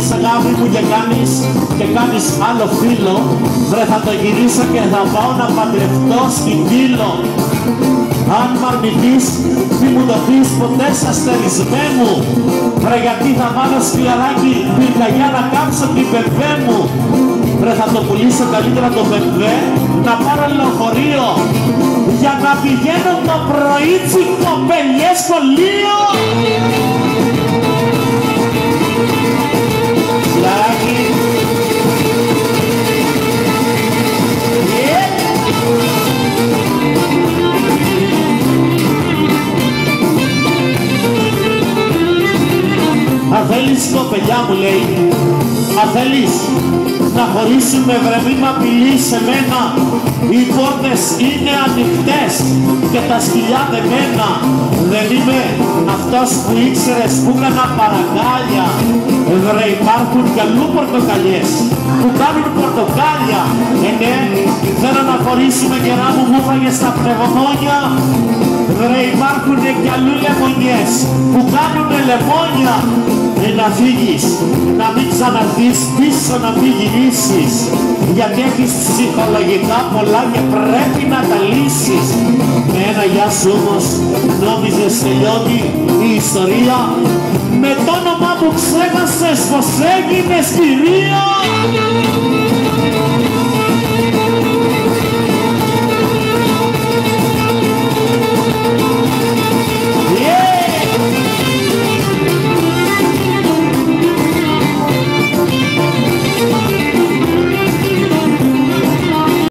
βγεις αγάπη μου και κάνεις άλλο φίλο, βρε θα το γυρίσω και θα πάω να παντρευτώ στην Κύλο. Αν μ' αρνηθείς, μη μου το πεις ποτέ σαν στερισμέ μου, βρε γιατί θα βάλω σκληράκι πυρκαγιά να κάψω την πεμπέ μου. Βρε θα το πουλήσω καλύτερα το πεμπέ, να πάρω λεωφορείο, για να πηγαίνω το πρωίτσι κοπελιές σχολείο. Σκληράκι. Αν θέλεις κοπελιά μου λέει, αν θέλεις να χωρίσουμε βρε μη μ' απειλείς σε μένα, οι πόρτες είναι ανοιχτές και τα σκυλιά δεμένα. Δεν είμαι αυτός που ήξερες που έκανα παραγκάλια, βρε υπάρχουν κι αλλού πορτοκαλιές που κάνουν πορτοκάλια. Ναι, θέλω να χωρίσουμε καιρά μου έφαγες τα πνευμόνια, βρε υπάρχουν κι αλλού λεμονιές που κάνουν λεμόνια. Να φύγεις, να μην ξαναρθείς πίσω, να μην γυρίσεις, γιατί έχεις ψυχολογικά πολλά και πρέπει να τα λύσεις. Με ένα γεια σου όμως νόμιζες τελειώνει η ιστορία, με το όνομα που ξέχασες πως έγινες κυρία.